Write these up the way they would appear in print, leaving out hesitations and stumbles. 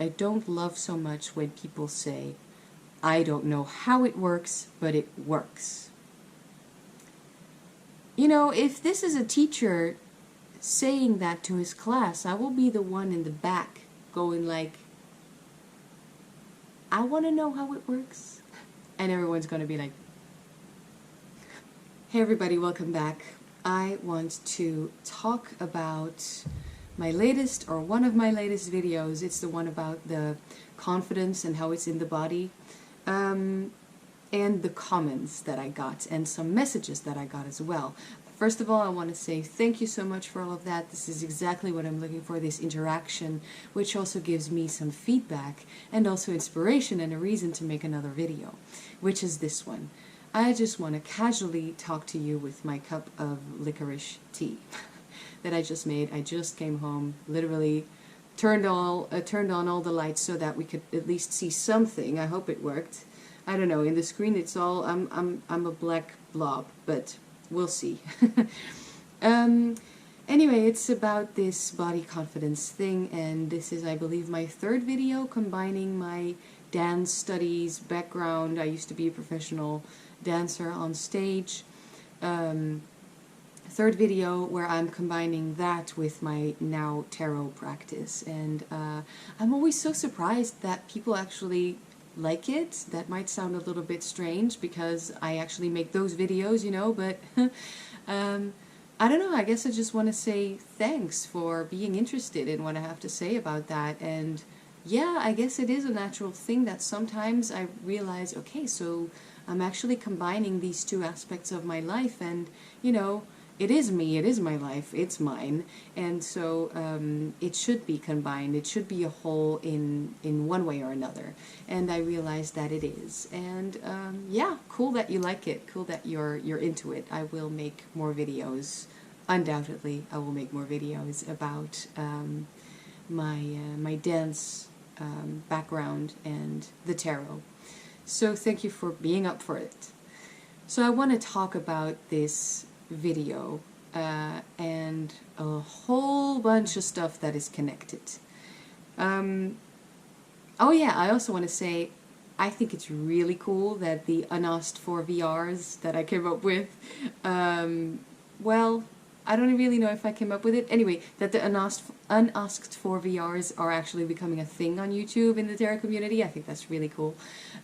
I don't love so much when people say, I don't know how it works, but it works. You know, if this is a teacher saying that to his class, I will be the one in the back going like, I want to know how it works. And everyone's going to be like, hey everybody, welcome back. I want to talk about my latest, or one of my latest videos. It's the one about the confidence and how it's in the body. And the comments that I got and some messages that I got as well. First of all, I want to say thank you so much for all of that. This is exactly what I'm looking for, this interaction, which also gives me some feedback and also inspiration and a reason to make another video, which is this one. I just want to casually talk to you with my cup of licorice tea that I just made. I just came home, literally turned on all the lights so that we could at least see something. I hope it worked. I don't know, in the screen it's all, I'm a black blob, but we'll see. Anyway, it's about this body confidence thing, and this is, I believe, my third video combining my dance studies background. I used to be a professional dancer on stage. Third video where I'm combining that with my now tarot practice, and I'm always so surprised that people actually like it. That might sound a little bit strange because I actually make those videos, you know, but I don't know, I guess I just want to say thanks for being interested in what I have to say about that. And yeah, I guess it is a natural thing that sometimes I realize, okay, so I'm actually combining these two aspects of my life, and you know, it is me, it is my life, it's mine, and so it should be combined, it should be a whole in one way or another, and I realize that it is. And yeah, cool that you like it, cool that you're into it. I will make more videos, undoubtedly. I will make more videos about my dance background and the tarot. So thank you for being up for it. So I want to talk about this video and a whole bunch of stuff that is connected. Oh yeah, I also want to say I think it's really cool that the unasked for VRs that I came up with, well, I don't really know if I came up with it. Anyway, that the unasked for VRs are actually becoming a thing on YouTube in the tarot community. I think that's really cool.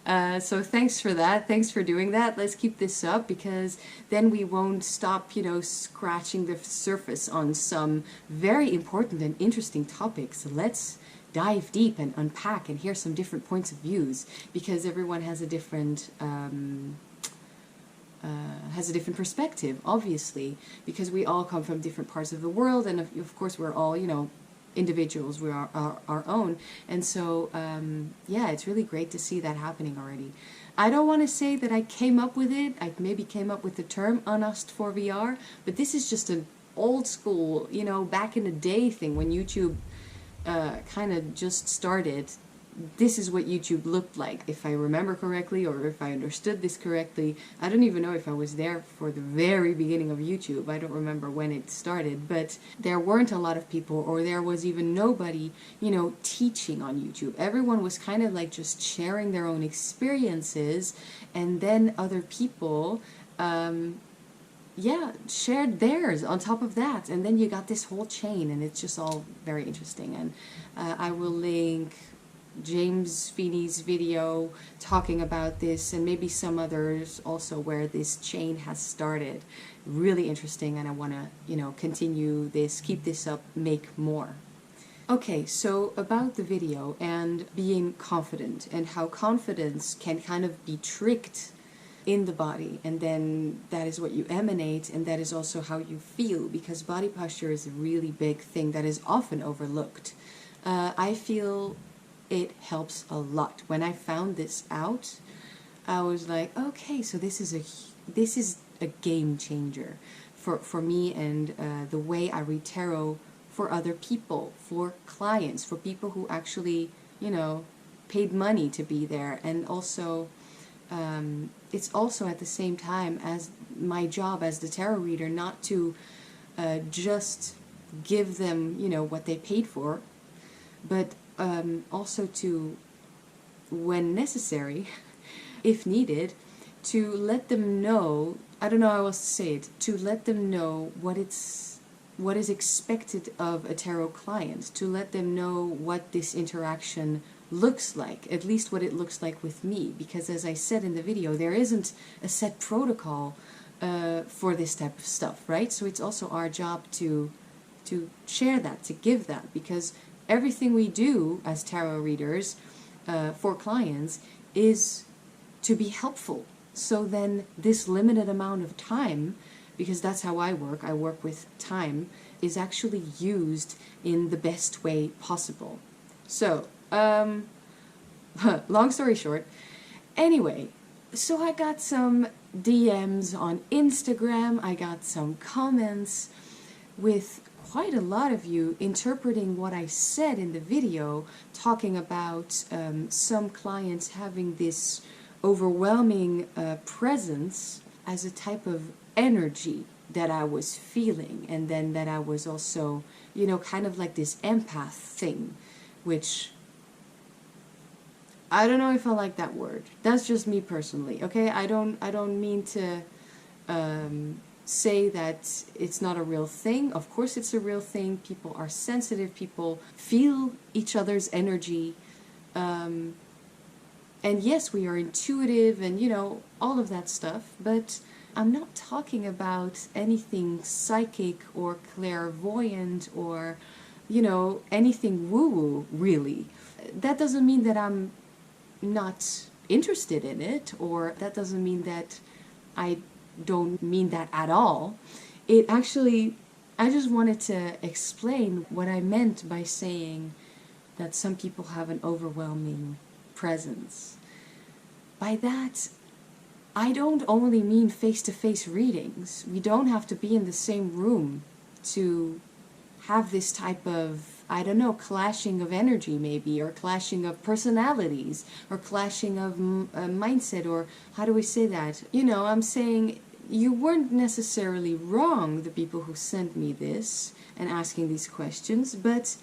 So thanks for that. Thanks for doing that. Let's keep this up, because then we won't stop, you know, scratching the surface on some very important and interesting topics. Let's dive deep and unpack and hear some different points of views, because everyone has a different perspective, obviously, because we all come from different parts of the world, and of course we're all, you know, individuals, we are our own, and so yeah, it's really great to see that happening already. I don't want to say that I came up with it. I maybe came up with the term unasked for VR, but this is just an old school, you know, back in the day thing when YouTube kind of just started. This is what YouTube looked like, if I remember correctly, or if I understood this correctly. I don't even know if I was there for the very beginning of YouTube. I don't remember when it started, but there weren't a lot of people, or there was even nobody, you know, teaching on YouTube. Everyone was kind of like just sharing their own experiences, and then other people yeah, shared theirs on top of that, and then you got this whole chain, and it's just all very interesting. And I will link James Feeney's video talking about this, and maybe some others also where this chain has started. Really interesting, and I want to, you know, continue this, keep this up, make more. Okay, so about the video and being confident, and how confidence can kind of be tricked in the body, and then that is what you emanate, and that is also how you feel, because body posture is a really big thing that is often overlooked. I feel it helps a lot. When I found this out, I was like, okay, so this is a game changer for me, and the way I read tarot for other people, for clients, for people who actually, you know, paid money to be there. And also it's also at the same time as my job as the tarot reader not to just give them, you know, what they paid for, but also to, when necessary, if needed, to let them know, I don't know how else to say it, to let them know what is expected of a tarot client, to let them know what this interaction looks like, at least what it looks like with me, because as I said in the video, there isn't a set protocol for this type of stuff, right? So it's also our job to share that, to give that, because everything we do as tarot readers for clients is to be helpful. So then this limited amount of time, because that's how I work with time, is actually used in the best way possible. So, long story short, anyway, so I got some DMs on Instagram, I got some comments with quite a lot of you interpreting what I said in the video, talking about some clients having this overwhelming presence as a type of energy that I was feeling, and then that I was also, you know, kind of like this empath thing, which I don't know if I like that word. That's just me personally, okay? I don't mean to say that it's not a real thing. Of course it's a real thing. People are sensitive, people feel each other's energy. And yes, we are intuitive and, you know, all of that stuff, but I'm not talking about anything psychic or clairvoyant or, you know, anything woo-woo, really. That doesn't mean that I'm not interested in it, or that doesn't mean that I don't mean that at all. It actually, I just wanted to explain what I meant by saying that some people have an overwhelming presence. By that, I don't only mean face-to-face readings. We don't have to be in the same room to have this type of, I don't know, clashing of energy maybe, or clashing of personalities, or clashing of mindset, or how do we say that? You know, I'm saying you weren't necessarily wrong, the people who sent me this and asking these questions, but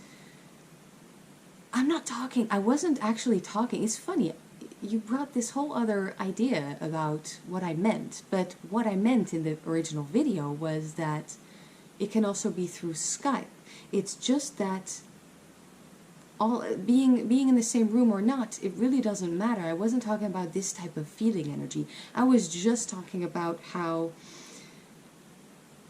I wasn't actually talking. It's funny, you brought this whole other idea about what I meant, but what I meant in the original video was that it can also be through Skype. It's just that all being in the same room or not, it really doesn't matter. I wasn't talking about this type of feeling energy. I was just talking about how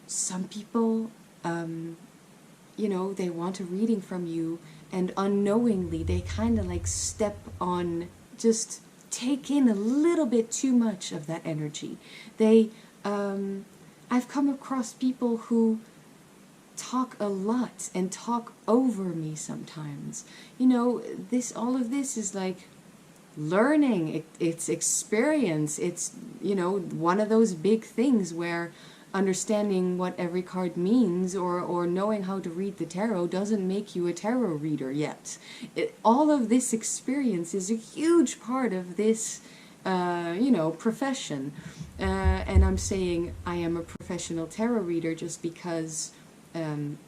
some people, you know, they want a reading from you, and unknowingly they kind of like step on, just take in a little bit too much of that energy. I've come across people who talk a lot and talk over me sometimes. You know, all of this is like learning, it's experience, it's, you know, one of those big things where understanding what every card means or knowing how to read the tarot doesn't make you a tarot reader yet. All of this experience is a huge part of this, you know, profession. And I'm saying I am a professional tarot reader just because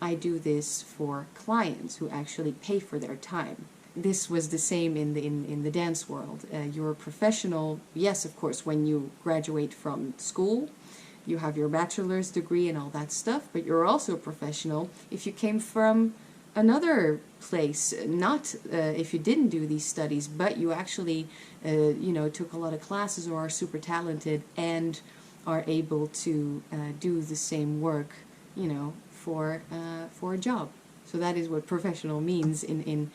I do this for clients who actually pay for their time. This was the same in the dance world. You're a professional, yes, of course, when you graduate from school. You have your bachelor's degree and all that stuff, but you're also a professional if you came from another place, not if you didn't do these studies, but you actually, you know, took a lot of classes or are super talented and are able to do the same work, you know, for a job. So that is what professional means in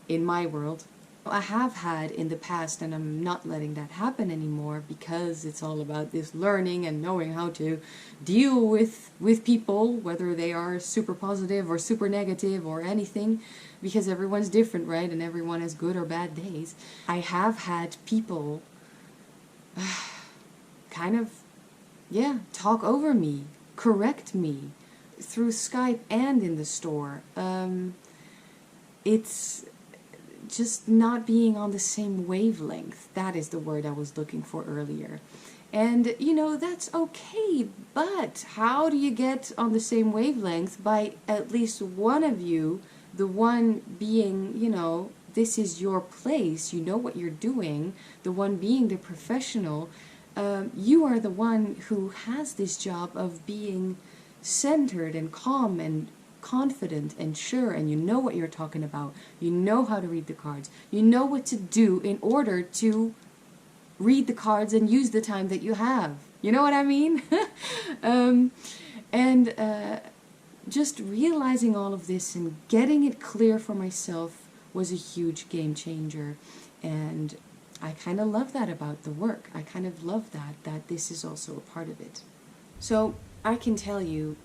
my world. I have had in the past, and I'm not letting that happen anymore because it's all about this learning and knowing how to deal with people, whether they are super positive or super negative or anything, because everyone's different, right? And everyone has good or bad days. I have had people kind of, yeah, talk over me, correct me through Skype and in the store. It's just not being on the same wavelength. That is the word I was looking for earlier. And, you know, that's okay, but how do you get on the same wavelength? By at least one of you the one being, you know, this is your place, you know what you're doing, the one being the professional, you are the one who has this job of being centered and calm and confident and sure, and you know what you're talking about, you know how to read the cards, you know what to do in order to read the cards and use the time that you have. You know what I mean? Just realizing all of this and getting it clear for myself was a huge game changer. And I kind of love that about the work. I kind of love that this is also a part of it. So I can tell you,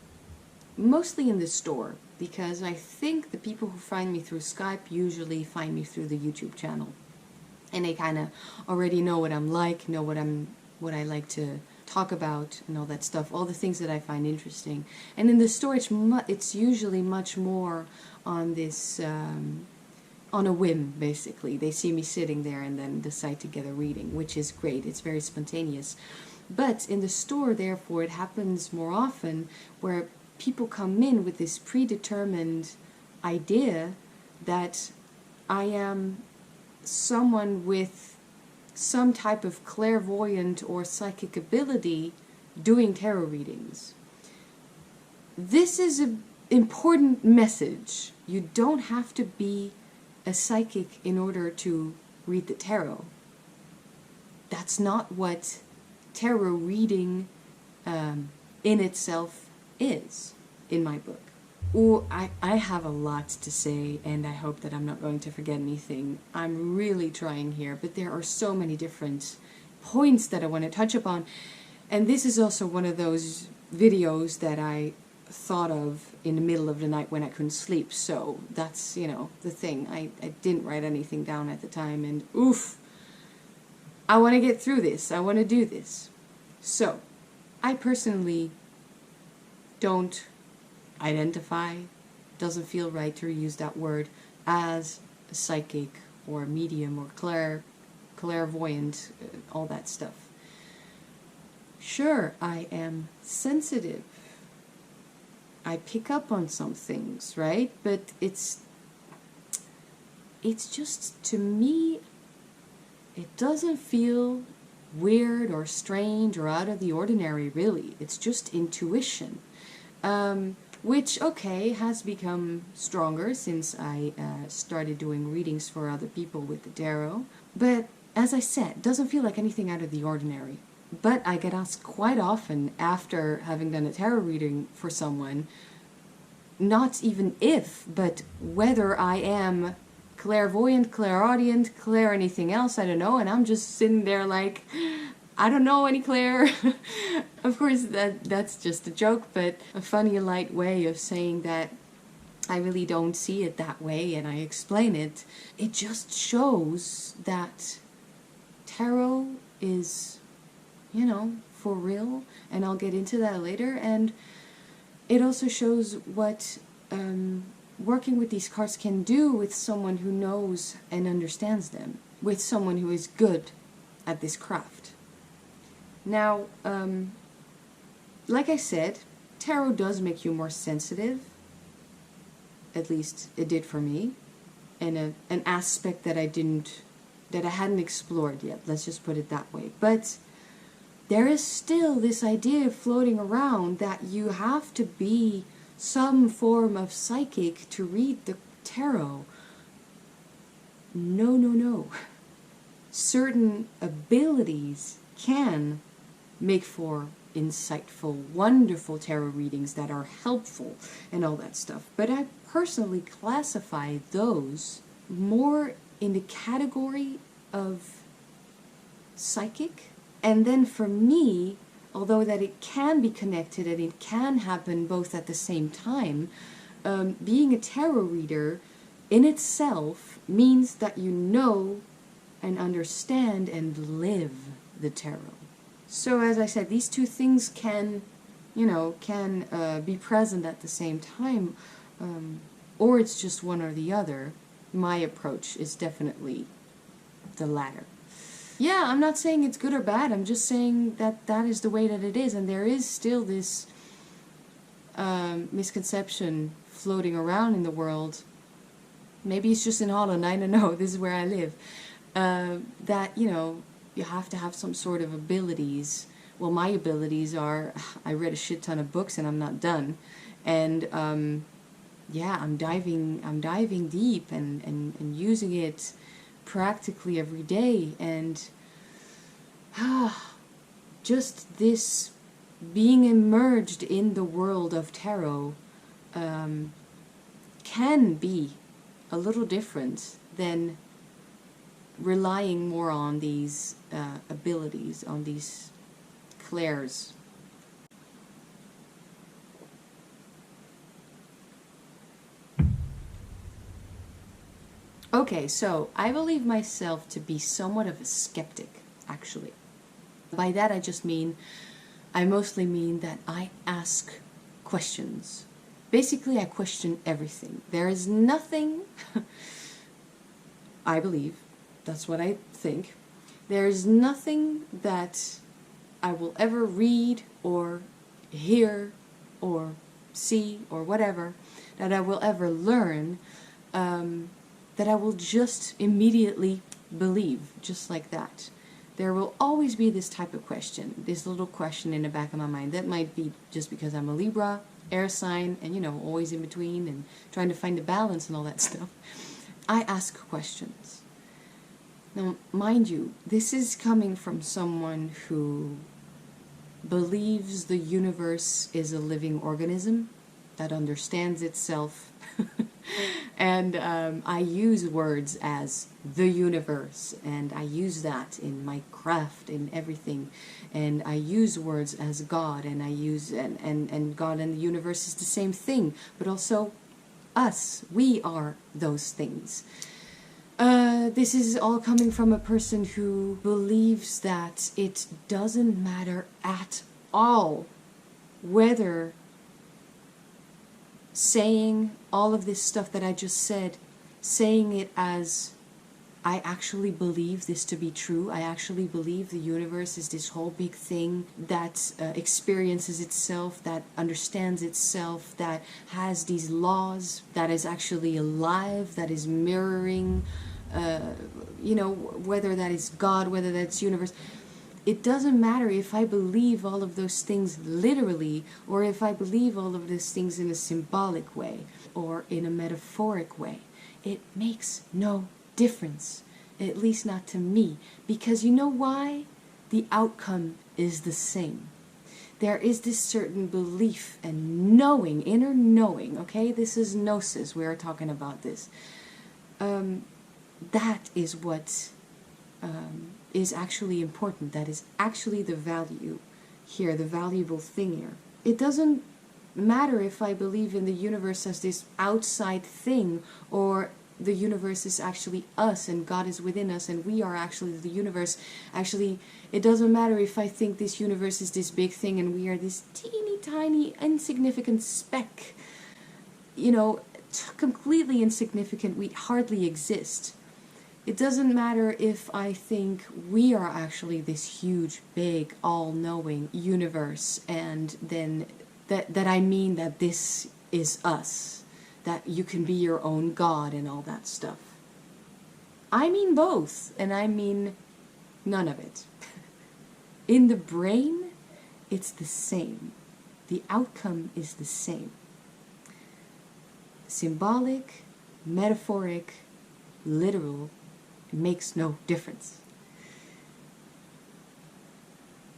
mostly in the store, because I think the people who find me through Skype usually find me through the YouTube channel. And they kind of already know what I'm like, know what I like to talk about and all that stuff, all the things that I find interesting. And in the store, it's usually much more on this, on a whim, basically. They see me sitting there and then decide to get a reading, which is great. It's very spontaneous. But in the store, therefore, it happens more often where people come in with this predetermined idea that I am someone with some type of clairvoyant or psychic ability doing tarot readings. This is an important message. You don't have to be a psychic in order to read the tarot. That's not what tarot reading in itself is, in my book. Oh, I have a lot to say, and I hope that I'm not going to forget anything. I'm really trying here, but there are so many different points that I want to touch upon. And this is also one of those videos that I thought of in the middle of the night when I couldn't sleep. So that's, you know, the thing. I didn't write anything down at the time, and oof, I want to get through this. I want to do this. So, I personally don't identify, doesn't feel right to use that word, as a psychic or a medium or clairvoyant, all that stuff. Sure, I am sensitive. I pick up on some things, right? But it's just, to me, it doesn't feel weird or strange or out of the ordinary, really. It's just intuition. Which, okay, has become stronger since I started doing readings for other people with the tarot. But, as I said, doesn't feel like anything out of the ordinary. But I get asked quite often, after having done a tarot reading for someone, not even if, but whether I am clairvoyant, clairaudient, Clair anything else, I don't know, and I'm just sitting there like, I don't know any Clair. Of course, that's just a joke, but a funny, light way of saying that I really don't see it that way, and I explain it. It just shows that tarot is, you know, for real, and I'll get into that later, and it also shows what working with these cards can do with someone who knows and understands them, with someone who is good at this craft. Now, like I said, tarot does make you more sensitive. At least it did for me, and an aspect that I hadn't explored yet. Let's just put it that way. But there is still this idea floating around that you have to be some form of psychic to read the tarot. No, no, no. Certain abilities can make for insightful, wonderful tarot readings that are helpful and all that stuff. But I personally classify those more in the category of psychic. And then for me, although that it can be connected and it can happen both at the same time, being a tarot reader in itself means that you know and understand and live the tarot. So as I said, these two things can, you know, be present at the same time, or it's just one or the other. My approach is definitely the latter. Yeah, I'm not saying it's good or bad, I'm just saying that that is the way that it is, and there is still this misconception floating around in the world maybe it's just in Holland, I don't know, this is where I live, that, you know, you have to have some sort of abilities. Well, my abilities are, I read a shit ton of books and I'm not done. And yeah, I'm diving deep and using it practically every day. And just this being immersed in the world of tarot can be a little different than relying more on these abilities, on these clairs. Okay, so I believe myself to be somewhat of a skeptic, actually. By that I mostly mean that I ask questions. Basically, I question everything. There is nothing, I believe, that's what I think, there is nothing that I will ever read or hear or see or whatever, that I will ever learn, that I will just immediately believe, just like that. There will always be this type of question, this little question in the back of my mind. That might be just because I'm a Libra, air sign, and, you know, always in between and trying to find the balance and all that stuff. I ask questions. Now, mind you, this is coming from someone who believes the universe is a living organism that understands itself. And I use words as the universe, and I use that in my craft, in everything. And I use words as God, and I use, and God and the universe is the same thing, but also us. We are those things. This is all coming from a person who believes that it doesn't matter at all whether saying all of this stuff that I just said, saying it as I actually believe this to be true. I actually believe the universe is this whole big thing that experiences itself, that understands itself, that has these laws, that is actually alive, that is mirroring, you know, whether that is God, whether that's universe. It doesn't matter if I believe all of those things literally, or if I believe all of those things in a symbolic way, or in a metaphoric way. It makes no difference, at least not to me, because you know why? The outcome is the same. There is this certain belief and knowing, inner knowing, okay? This is gnosis, we are talking about this. That is what is actually important. That is actually the value here, the valuable thing here. It doesn't matter if I believe in the universe as this outside thing, or the universe is actually us and God is within us and we are actually the universe. Actually, it doesn't matter if I think this universe is this big thing and we are this teeny tiny insignificant speck, you know, completely insignificant. We hardly exist. It doesn't matter if I think we are actually this huge, big, all-knowing universe, and then that I mean that this is us, that you can be your own God and all that stuff. I mean both, and I mean none of it. In the brain, it's the same. The outcome is the same. Symbolic, metaphoric, literal, it makes no difference.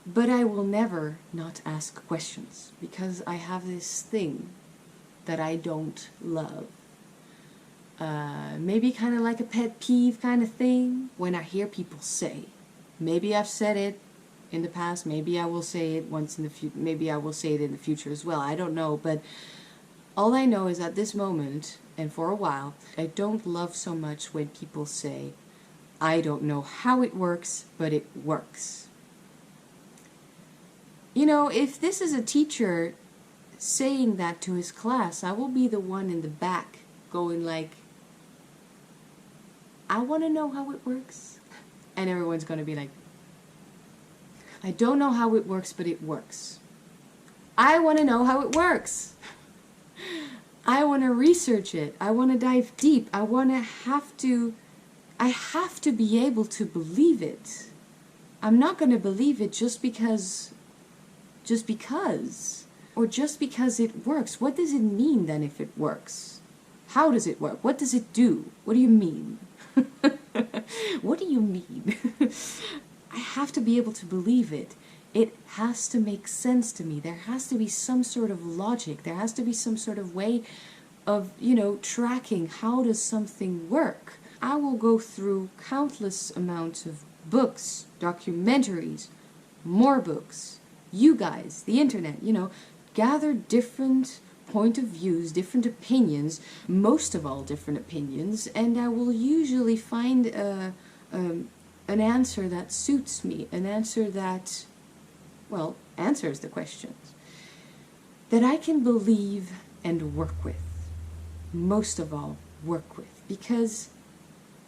But I will never not ask questions, because I have this thing that I don't love. Maybe kind of like a pet peeve kind of thing, when I hear people say, maybe I've said it in the past, maybe I will say it once in the future, maybe I will say it in the future as well, I don't know, but all I know is at this moment, and for a while, I don't love so much when people say, I don't know how it works, but it works. You know, if this is a teacher saying that to his class, I will be the one in the back going like, I want to know how it works. And everyone's going to be like, I don't know how it works, but it works. I want to know how it works. I want to research it. I want to dive deep. I have to be able to believe it. I'm not going to believe it just because, or just because it works. What does it mean then if it works? How does it work? What does it do? What do you mean? What do you mean? I have to be able to believe it. It has to make sense to me. There has to be some sort of logic. There has to be some sort of way of, tracking how does something work. I will go through countless amounts of books, documentaries, more books, you guys, the internet, gather different point of views, different opinions, most of all different opinions, and I will usually find an answer that suits me, an answer that, answers the questions, that I can believe and work with, most of all work with, because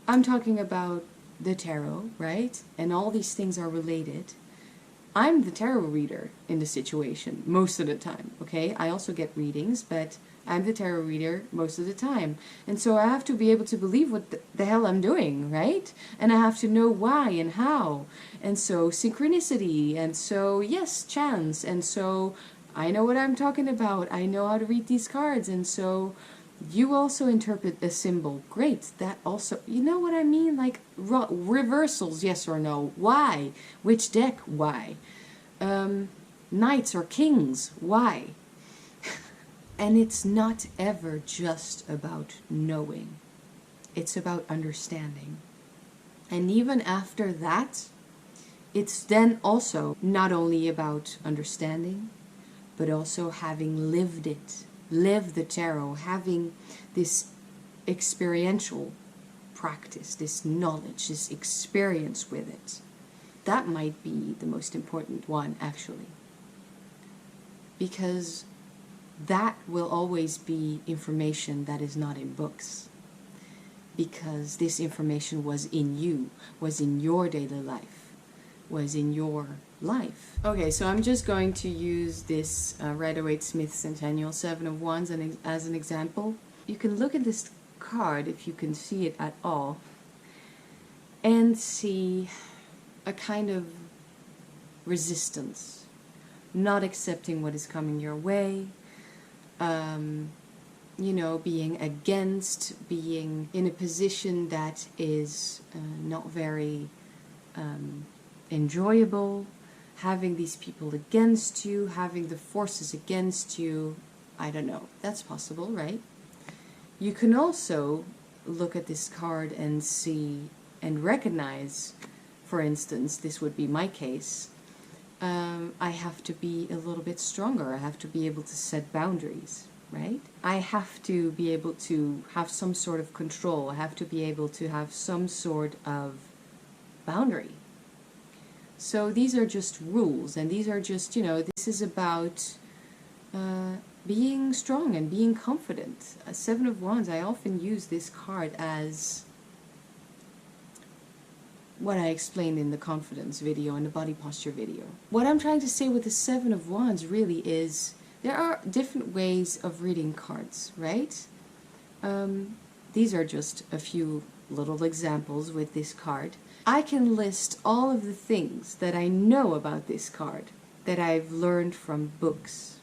I'm talking about the tarot, right? And all these things are related. I'm the tarot reader in the situation most of the time, okay? I also get readings, but I'm the tarot reader most of the time. And so I have to be able to believe what the hell I'm doing, right? And I have to know why and how. And so synchronicity, and so, yes, chance. And so I know what I'm talking about. I know how to read these cards. And so you also interpret a symbol. Great. That also, you know what I mean? Like reversals, yes or no. Why? Which deck? Why? Knights or kings? Why? And it's not ever just about knowing. It's about understanding. And even after that, it's then also not only about understanding, but also having lived it. Live the tarot, having this experiential practice, this knowledge, this experience with it. That might be the most important one, actually. Because that will always be information that is not in books. Because this information was in you, was in your daily life, was in your life. Okay, so I'm just going to use this Rider-Waite-Smith Centennial Seven of Wands as an example. You can look at this card, if you can see it at all, and see a kind of resistance, not accepting what is coming your way, being against, being in a position that is not very enjoyable, having these people against you, having the forces against you. I don't know. That's possible, right? You can also look at this card and see and recognize, for instance, this would be my case, I have to be a little bit stronger. I have to be able to set boundaries, right? I have to be able to have some sort of control. I have to be able to have some sort of boundary. So these are just rules, and these are just, this is about being strong and being confident. Seven of Wands, I often use this card as what I explained in the confidence video and the body posture video. What I'm trying to say with the Seven of Wands really is there are different ways of reading cards, right? These are just a few little examples with this card. I can list all of the things that I know about this card that I've learned from books.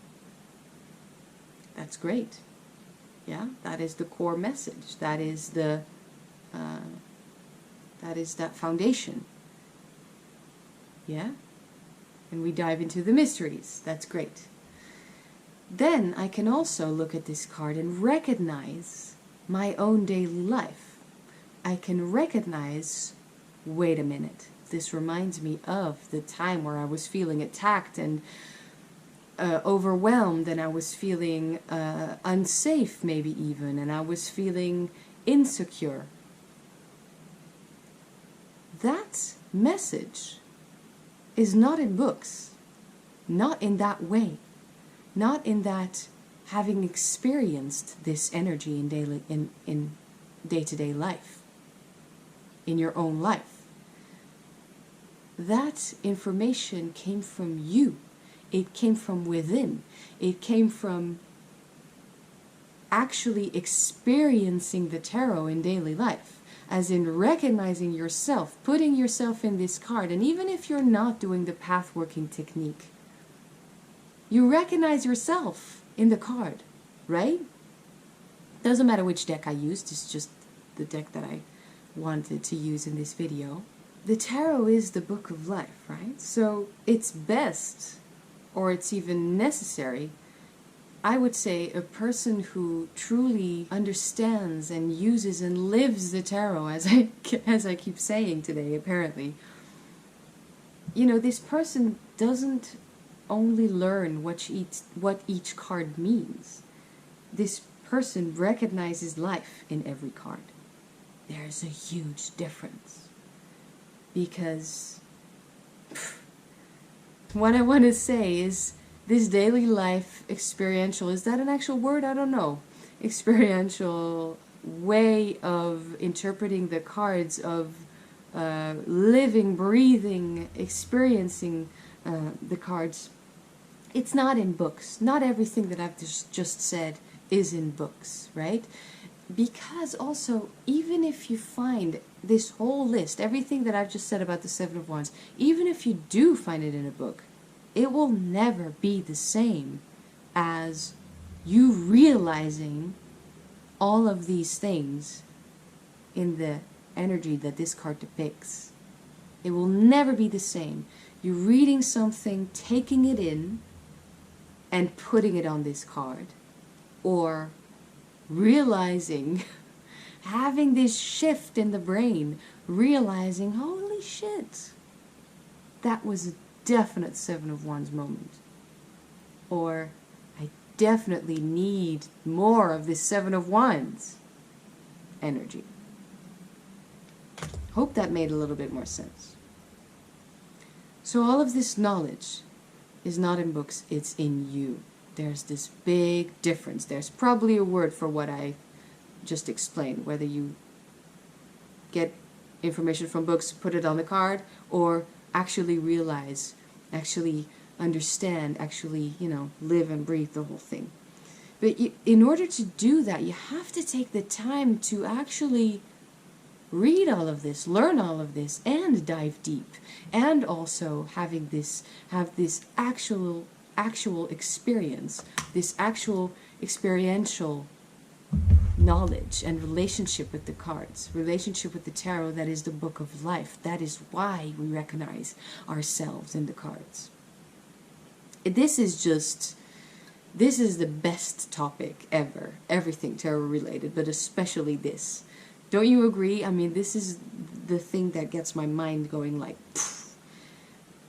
That's great. Yeah, that is the core message. That is that foundation. Yeah? And we dive into the mysteries. That's great. Then I can also look at this card and recognize my own daily life. I can recognize, wait a minute, this reminds me of the time where I was feeling attacked and overwhelmed, and I was feeling unsafe maybe even, and I was feeling insecure. That message is not in books, not in that way, not in that having experienced this energy in day-to-day life, in your own life. That information came from you. It came from within. It came from actually experiencing the tarot in daily life, as in recognizing yourself, putting yourself in this card, and even if you're not doing the path working technique, you recognize yourself in the card, right? Doesn't matter which deck I used, it's just the deck that I wanted to use in this video. The tarot is the book of life, right? So it's best, or it's even necessary, I would say, a person who truly understands and uses and lives the tarot, as I keep saying today, apparently. You know, this person doesn't only learn what each card means. This person recognizes life in every card. There's a huge difference. Because what I want to say is, this daily life experiential, is that an actual word? I don't know. Experiential way of interpreting the cards, of living, breathing, experiencing the cards. It's not in books. Not everything that I've just said is in books, right? Because also, even if you find this whole list, everything that I've just said about the Seven of Wands, even if you do find it in a book, it will never be the same as you realizing all of these things in the energy that this card depicts. It will never be the same. You're reading something, taking it in, and putting it on this card. Or realizing, having this shift in the brain, realizing, holy shit, that was a definite Seven of Wands moment. Or, I definitely need more of this Seven of Wands energy. Hope that made a little bit more sense. So all of this knowledge is not in books, it's in you. There's this big difference. There's probably a word for what I just explained, whether you get information from books, put it on the card, or actually realize, actually understand, actually, you know, live and breathe the whole thing. But in order to do that, you have to take the time to actually read all of this, learn all of this, and dive deep, and also have this actual experience, this actual experiential knowledge and relationship with the cards, relationship with the tarot that is the book of life. That is why we recognize ourselves in the cards. This is the best topic ever, everything tarot related, but especially this. Don't you agree? I mean, this is the thing that gets my mind going like, pfft.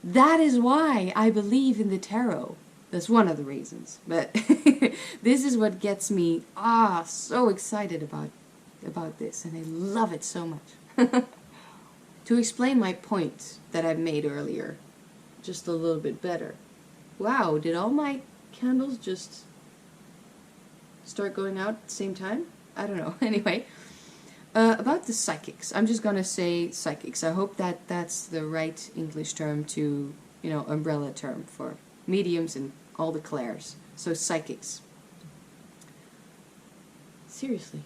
That is why I believe in the tarot. That's one of the reasons. But this is what gets me so excited about this. And I love it so much. To explain my point that I made earlier just a little bit better. Wow, did all my candles just start going out at the same time? I don't know. Anyway. About the psychics, I'm just gonna say psychics. I hope that that's the right English term to, you know, umbrella term for mediums and all the clairs. So psychics. Seriously.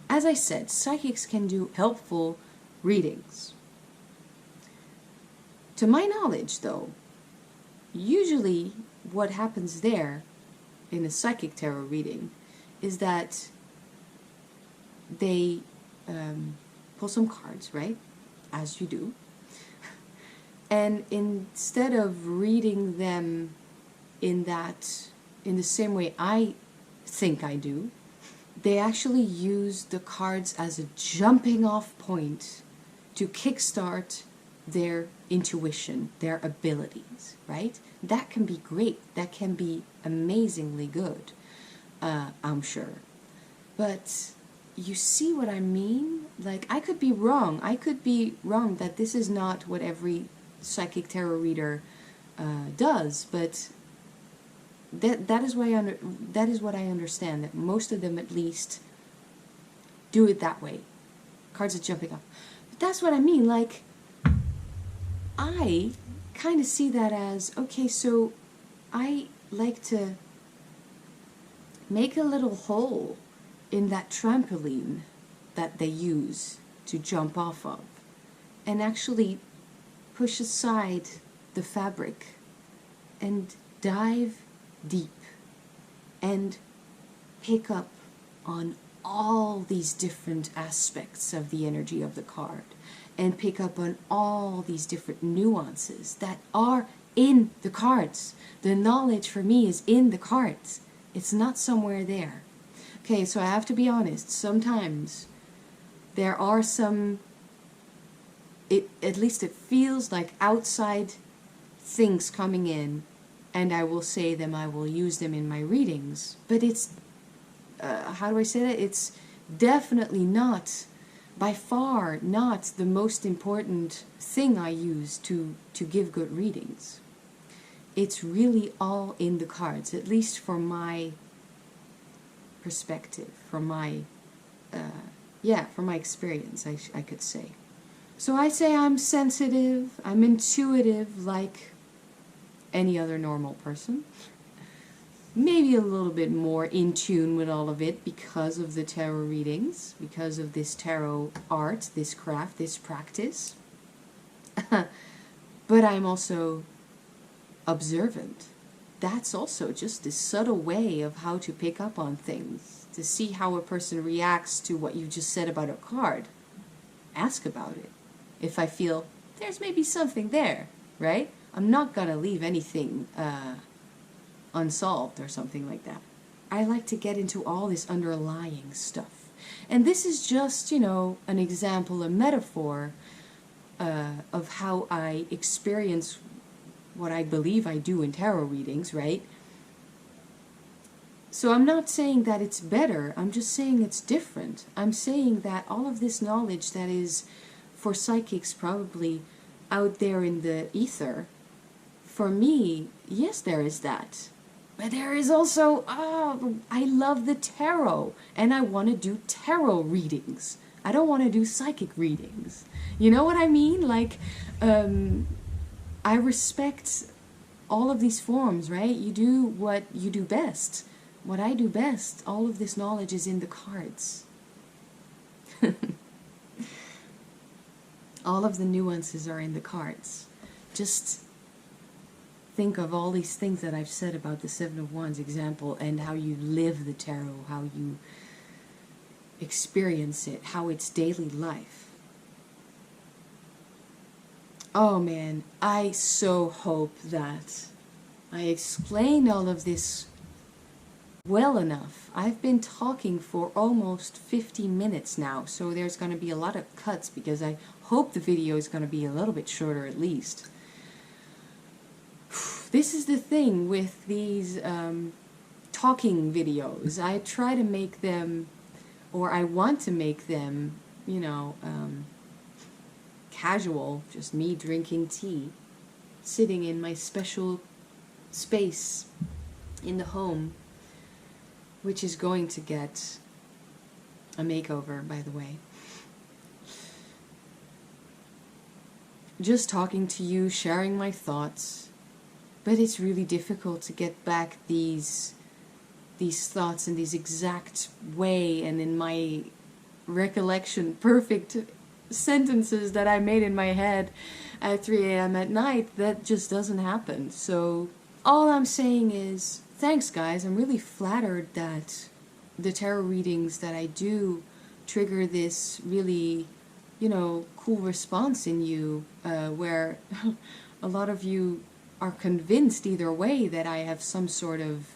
As I said, psychics can do helpful readings. To my knowledge, though, usually what happens there in a psychic tarot reading is that they pull some cards, right? As you do. And instead of reading them in the same way I think I do, they actually use the cards as a jumping off point to kickstart their intuition, their abilities, right? That can be great. That can be amazingly good, I'm sure. But you see what I mean? Like, I could be wrong. I could be wrong that this is not what every psychic tarot reader does, but that is what I understand, that most of them at least do it that way. Cards are jumping off. But that's what I mean, like, I kind of see that as, okay, so I like to make a little hole in that trampoline that they use to jump off of, and actually push aside the fabric and dive deep and pick up on all these different aspects of the energy of the card, and pick up on all these different nuances that are in the cards. The knowledge for me is in the cards. It's not somewhere there. Okay, so I have to be honest, sometimes there are some, at least it feels like outside things coming in, and I will say them, I will use them in my readings, but it's, how do I say that? It's definitely not, by far not the most important thing I use to give good readings. It's really all in the cards, at least for my perspective, for my, for my experience, I could say. So I say I'm sensitive, I'm intuitive like any other normal person. Maybe a little bit more in tune with all of it because of the tarot readings, because of this tarot art, this craft, this practice. But I'm also observant. That's also just this subtle way of how to pick up on things, to see how a person reacts to what you just said about a card. Ask about it. If I feel there's maybe something there, right? I'm not gonna leave anything unsolved or something like that. I like to get into all this underlying stuff. And this is just, you know, an example, a metaphor of how I experience what I believe I do in tarot readings, right? So I'm not saying that it's better, I'm just saying it's different. I'm saying that all of this knowledge that is, for psychics, probably out there in the ether, for me, yes, there is that. But there is also, I love the tarot, and I want to do tarot readings. I don't want to do psychic readings. You know what I mean? Like, I respect all of these forms, right? You do what you do best. What I do best, all of this knowledge is in the cards. All of the nuances are in the cards. Just think of all these things that I've said about the Seven of Wands example, and how you live the tarot, how you experience it, how it's daily life. Oh man, I so hope that I explained all of this well enough. I've been talking for almost 50 minutes now, so there's going to be a lot of cuts because I hope the video is going to be a little bit shorter at least. This is the thing with these talking videos. I try to make them, or I want to make them, you know, casual, just me drinking tea, sitting in my special space in the home, which is going to get a makeover, by the way. Just talking to you, sharing my thoughts, but it's really difficult to get back these thoughts in this exact way and in my recollection, perfect sentences that I made in my head at 3 a.m. at night. That just doesn't happen. So all I'm saying is, thanks guys, I'm really flattered that the tarot readings that I do trigger this really, you know, cool response in you, where a lot of you are convinced either way that I have some sort of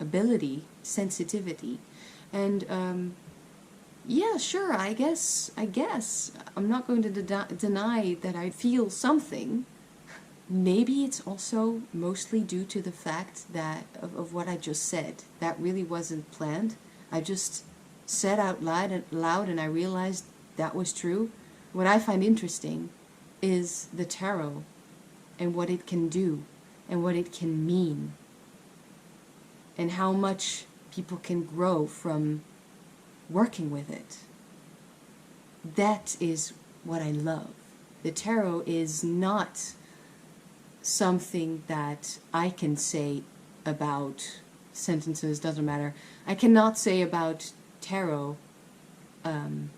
ability, sensitivity. And yeah, sure, I guess I'm not going to deny that I feel something. Maybe it's also mostly due to the fact that of what I just said. That really wasn't planned. I just said out loud and I realized that was true. What I find interesting is the tarot and what it can do and what it can mean and how much people can grow from working with it. That is what I love. The tarot is not something that I can say about sentences, doesn't matter. I cannot say about tarot, I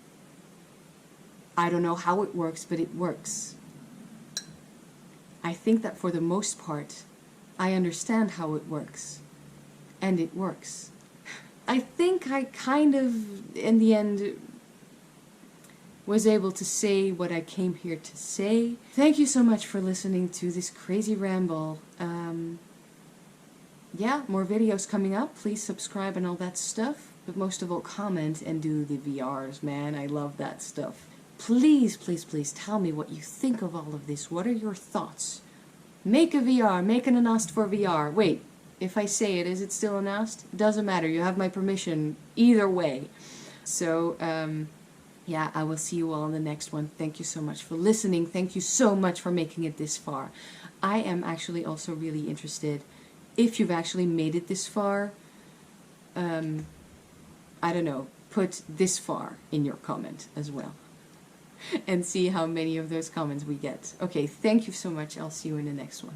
don't know how it works, but it works. I think that for the most part, I understand how it works. And it works. I think I kind of, in the end, was able to say what I came here to say. Thank you so much for listening to this crazy ramble. Yeah, more videos coming up. Please subscribe and all that stuff. But most of all, comment and do the VRs, man. I love that stuff. Please, please, please tell me what you think of all of this. What are your thoughts? Make a VR. Make an Ast for VR. Wait, if I say it, is it still an Ast? Doesn't matter. You have my permission either way. So, yeah, I will see you all in the next one. Thank you so much for listening. Thank you so much for making it this far. I am actually also really interested if you've actually made it this far. I don't know, put this far in your comment as well. And see how many of those comments we get. Okay, thank you so much. I'll see you in the next one.